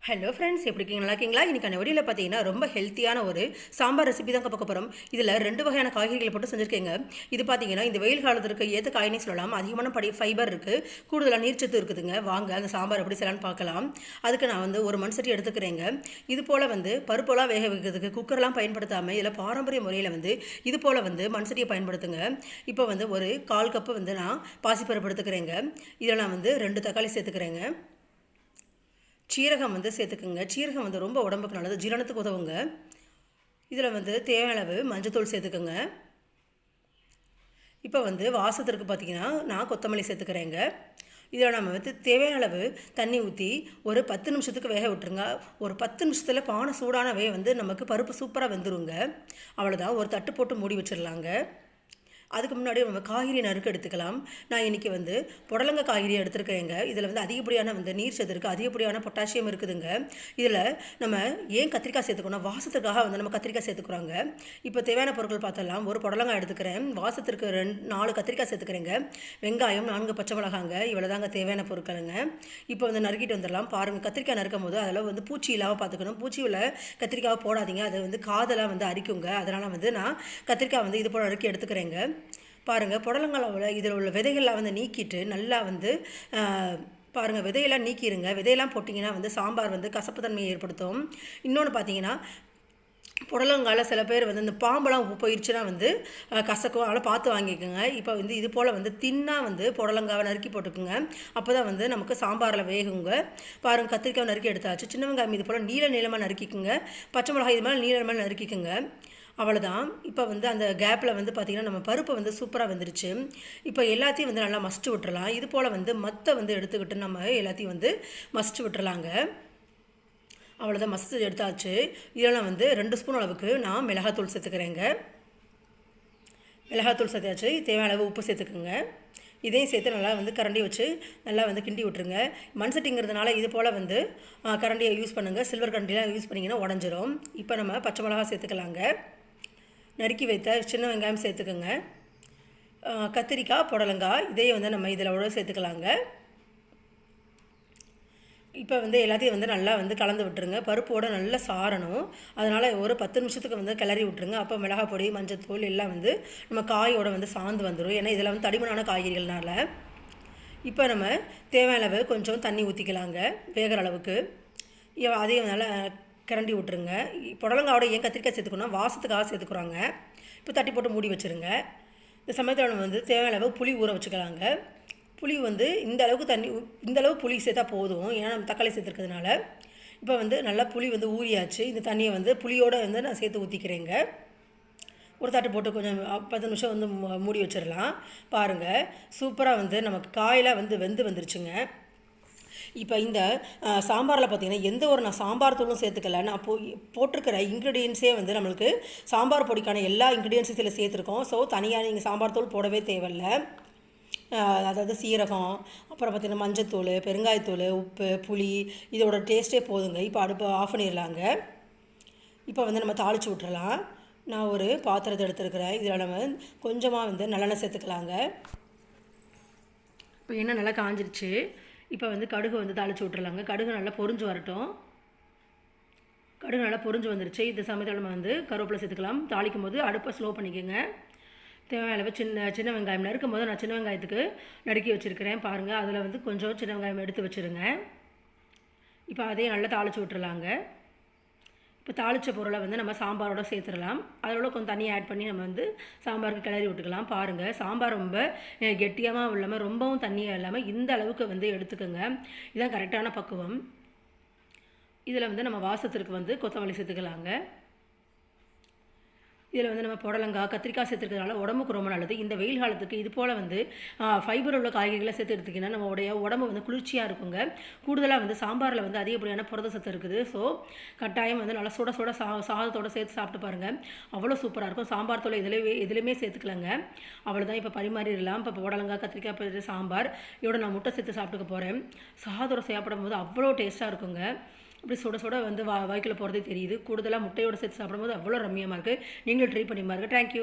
Hello friends, எப்படி இருக்கீங்க? நல்லா இருக்கீங்களா? இன்றைக்கான வீடியோவில் பார்த்தீங்கன்னா ரொம்ப ஹெல்த்தியான ஒரு சாம்பார் ரெசிபி தாங்க பார்க்க போகிறோம். இதில் 2 வகையான காய்கறிகளை போட்டு செஞ்சுருக்கேங்க. இது பார்த்தீங்கன்னா இந்த வெயில் காலத்திற்கு ஏற்ற காய்னே சொல்லலாம். அதிகமான ஃபைபர் இருக்குது, கூடுதலாக நீர்ச்சத்து இருக்குதுங்க. வாங்க அந்த சாம்பார் எப்படி செய்யலான்னு பார்க்கலாம். அதுக்கு நான் வந்து ஒரு மண் சட்டி எடுத்துக்கிறேங்க. இது போல் வந்து பருப்பெல்லாம் வேக வைக்கிறதுக்கு குக்கர்லாம் பயன்படுத்தாமல் இதில் பாரம்பரிய முறையில் வந்து இது போல் வந்து மண் சட்டியை பயன்படுத்துங்க. இப்போ வந்து ஒரு 1/4 கப்பு வந்து நான் பாசிப்பருப்பு எடுத்துக்கிறேங்க. இதில் நான் வந்து 2 தக்காளி சேர்த்துக்கிறேங்க. சீரகம் வந்து சேர்த்துக்குங்க. சீரகம் வந்து ரொம்ப உடம்புக்கு நல்லது, ஜீரணத்துக்கு உதவுங்க. இதில் வந்து தேவையான அளவு மஞ்சத்தூள் சேர்த்துக்குங்க. இப்போ வந்து வாசத்திற்கு பார்த்திங்கன்னா நான் கொத்தமல்லி சேர்த்துக்கிறேங்க. இதில் நம்ம வந்து தேவையான அளவு தண்ணி ஊற்றி ஒரு 10 நிமிஷத்துக்கு வேக விட்டுருங்க. ஒரு 10 நிமிஷத்தில் பானை சூடானவே வந்து நமக்கு பருப்பு சூப்பராக வெந்துருங்க. அவ்வளோதான், ஒரு தட்டு போட்டு மூடி வச்சிடலாங்க. அதுக்கு முன்னாடி நம்ம காய்கறி நறுக்கு எடுத்துக்கலாம். நான் இன்றைக்கி வந்து புடலங்க காய்கறி எடுத்துருக்கிறேங்க. இதில் வந்து அதிகப்படியான வந்து நீர் சத்து இருக்குது, அதிகப்படியான பொட்டாசியம் இருக்குதுங்க. இதில் நம்ம ஏன் கத்திரிக்காய் சேர்த்துக்கணும், வாசத்துக்காக வந்து நம்ம கத்திரிக்காய் சேர்த்துக்குறோங்க. இப்போ தேவையான பொருட்கள் பார்த்தலாம். ஒரு புடலங்காய் எடுத்துக்கிறேன், வாசத்திற்கு 4 கத்திரிக்காய் சேர்த்துக்கிறேங்க, வெங்காயம் 4 பச்சை மிளகாங்க. இவ்வளோ தாங்க தேவையான பொருட்களுங்க. இப்போ வந்து நறுக்கிட்டு வந்துடலாம். பாருங்கள், கத்திரிக்காய் நறுக்கும் போது அதில் வந்து பூச்சி இல்லாமல் பார்த்துக்கணும். பூச்சி உள்ள கத்திரிக்காவை போடாதீங்க, அது வந்து காதெல்லாம் வந்து அரிக்குங்க. அதனால் வந்து நான் கத்திரிக்காய் வந்து இது போல் நறுக்கி எடுத்துக்கிறேங்க. பாருங்கள், புடலங்காவில் இதில் உள்ள விதைகள்லாம் வந்து நீக்கிட்டு நல்லா வந்து பாருங்கள், விதையெல்லாம் நீக்கிடுங்க. விதையெல்லாம் போட்டிங்கன்னா வந்து சாம்பார் வந்து கசப்பு தன்மையை ஏற்படுத்தும். இன்னொன்று பார்த்தீங்கன்னா புடலங்கால சில பேர் வந்து இந்த பாம்பெல்லாம் போயிடுச்சுன்னா வந்து கசக்கும், அதனால் பார்த்து வாங்கிக்கோங்க. இப்போ வந்து இது போல் வந்து தின்னாக வந்து புடலங்காவை நறுக்கி போட்டுக்குங்க. அப்போ தான் வந்து நமக்கு சாம்பாரில் வேகுங்க. பாருங்கள், கத்திரிக்காய் நறுக்கி எடுத்தாச்சு. சின்ன வெங்காயம் இது போல் நீளமாக நறுக்கிக்குங்க. பச்சை மிளகாய் இது மாதிரி நீளமாக நறுக்கிக்குங்க. அவ்வளோதான். இப்போ வந்து அந்த கேப்பில் வந்து பார்த்திங்கன்னா நம்ம பருப்பு வந்து சூப்பராக வந்துருச்சு. இப்போ எல்லாத்தையும் வந்து நல்லா மசிச்சு விட்டுறலாம். இது போல் வந்து மத்தை வந்து எடுத்துக்கிட்டு நம்ம எல்லாத்தையும் வந்து மசிச்சு விட்டுறலாங்க. அவ்வளோதான், மசிச்சு எடுத்தாச்சு. இதெல்லாம் வந்து 2 ஸ்பூன் அளவுக்கு நான் மிளகாத்தூள் சேர்த்துக்கிறேங்க. மிளகாத்தூள் சேர்த்தாச்சு. தேவையான அளவு உப்பு சேர்த்துக்குங்க. இதையும் சேர்த்து நல்லா வந்து கரண்டி வச்சு நல்லா வந்து கிண்டி விட்டுருங்க. மண் சட்டிங்கிறதுனால இது போல் வந்து கரண்டியை யூஸ் பண்ணுங்கள். சில்வர் கரண்டிலாம் யூஸ் பண்ணிங்கன்னா உடஞ்சிரும். இப்போ நம்ம பச்சை மிளகா சேர்த்துக்கலாங்க. நறுக்கி வைத்த சின்ன வெங்காயம் சேர்த்துக்கோங்க. கத்திரிக்காய், புடலங்காய் இதையும் வந்து நம்ம இதில் சேர்த்துக்கலாங்க. இப்போ வந்து எல்லாத்தையும் வந்து நல்லா வந்து கலந்து விட்டுருங்க. பருப்போடு நல்லா சாரணும். அதனால் ஒரு 10 நிமிஷத்துக்கு வந்து கிளறி விட்டுருங்க. அப்போ மிளகாய் பொடி, மஞ்சத்தூள் எல்லாம் வந்து நம்ம காயோடு வந்து சார்ந்து வந்துடும். ஏன்னா இதில் வந்து தடிமனான காய்கறிகள்னால. இப்போ நம்ம தேவையான அளவு கொஞ்சம் தண்ணி ஊற்றிக்கலாங்க, வேகிற அளவுக்கு. அதையும் நல்லா கிரண்டி விட்டுருங்க. புடலங்காவோட ஏன் கத்திரிக்காய் சேர்த்துக்கணும், வாசத்துக்காக சேர்த்துக்குறாங்க. இப்போ தட்டி போட்டு மூடி வச்சுருங்க. இந்த சமயத்தில் நம்ம வந்து தேவையான அளவு புளி ஊற வச்சுக்கலாங்க. புளி வந்து இந்த அளவு புளி சேர்த்தா போதும், ஏன்னா நம்ம தக்காளி சேர்த்துருக்கிறதுனால. இப்போ வந்து நல்லா புளி வந்து ஊறியாச்சு. இந்த தண்ணியை வந்து புளியோடு வந்து நான் சேர்த்து ஊற்றிக்கிறேங்க. ஒரு தட்டு போட்டு கொஞ்சம் 10 நிமிஷம் வந்து மூடி வச்சிடலாம். பாருங்கள், சூப்பராக வந்து நமக்கு காயெல்லாம் வந்து வந்துருச்சுங்க. இப்போ இந்த சாம்பாரில் பார்த்திங்கன்னா எந்த ஒரு நான் சாம்பார் தூளும் சேர்த்துக்கல. நான் போட்டிருக்கிற இன்க்ரீடியன்ஸே வந்து நம்மளுக்கு சாம்பார் பொடிக்கான எல்லா இன்க்ரீடியன்ஸும் இதில் சேர்த்துருக்கோம். ஸோ தனியாக நீங்கள் சாம்பார் தூள் போடவே தேவையில்லை. அதாவது சீரகம், அப்புறம் பார்த்திங்கன்னா மஞ்சத்தூள், பெருங்காயத்தூள், உப்பு, புளி, இதோட டேஸ்ட்டே போதுங்க. இப்போ அடுப்பை ஆஃப் பண்ணிடலாங்க. இப்போ வந்து நம்ம தாளித்து விட்டுறலாம். நான் ஒரு பாத்திரத்தை எடுத்துருக்கிறேன். இதில் நம்ம கொஞ்சமாக வந்து நல்லெண்ணெய் சேர்த்துக்கலாங்க. இப்போ எண்ணெய் நல்லா காஞ்சிருச்சு. இப்போ வந்து கடுகு வந்து தாளித்து விட்டுறலாங்க. கடுகு நல்லா பொரிஞ்சு வரட்டும். கடுகு நல்லா பொரிஞ்சு வந்துருச்சு. இந்த சமயத்தில் நம்ம வந்து கருவேப்பிலை சேர்த்துக்கலாம். தாளிக்கும் போது அடுப்பை ஸ்லோ பண்ணிக்கோங்க. தேவையான அளவு சின்ன வெங்காயம் நறுக்கும் போது நான் சின்ன வெங்காயத்துக்கு நறுக்கி வச்சுருக்கிறேன். பாருங்கள், அதில் வந்து கொஞ்சம் சின்ன வெங்காயம் எடுத்து வச்சுருங்க. இப்போ அதையும் நல்லா தாளித்து விட்டுறலாங்க. இப்போ தாளித்த பொருளை வந்து நம்ம சாம்பாரோட சேர்த்துடலாம். அதோட கொஞ்சம் தண்ணி ஆட் பண்ணி நம்ம வந்து சாம்பாருக்கு கிளறி விட்டுக்கலாம். பாருங்கள், சாம்பார் ரொம்ப கெட்டியாக இல்லாமல் ரொம்பவும் தண்ணியாக இல்லாமல் இந்த அளவுக்கு வந்து எடுத்துக்கோங்க. இதுதான் கரெக்டான பக்குவம். இதில் வந்து நம்ம வாசத்திற்கு வந்து கொத்தமல்லி சேர்த்துக்கலாங்க. இதில் வந்து நம்ம புடலங்காய், கத்திரிக்காய் சேர்த்துக்கிறதுனால உடம்புக்கு ரொம்ப நல்லது. இந்த வெயில் காலத்துக்கு இது போல் வந்து ஃபைபர் உள்ள காய்கறிகளை சேர்த்து எடுத்துக்கிங்கன்னா நம்மளுடைய உடம்பு வந்து குளிர்ச்சியாக இருக்குங்க. கூடுதலாக வந்து சாம்பாரில் வந்து அதிகப்படியான புரத சத்து இருக்குது. ஸோ கட்டாயம் வந்து நல்லா சுட சாதத்தோடு சேர்த்து சாப்பிட்டு பாருங்கள், அவ்வளோ சூப்பராக இருக்கும். சாம்பார் தூள் எதுலேயுமே சேர்த்துக்கலாங்க. அவ்வளோதான், இப்போ பரிமாறிடலாம். இப்போ புடலங்காய், கத்திரிக்காய் சாம்பார் இதோட நான் முட்டை சேர்த்து சாப்பிட்டுக்க போகிறேன். சாதத்தோட சாப்பிடும் போது அவ்வளோ டேஸ்ட்டாக இருக்குங்க. அப்படி சுட வந்து வாய்க்குள்ள போகிறதே தெரியுது. கூடுதலாக முட்டையோடு சேர்த்து சாப்பிடும்போது அவ்வளோ ரம்மியமாக இருக்குது. நீங்களும் ட்ரை பண்ணி பாருங்கள். தேங்க்யூ.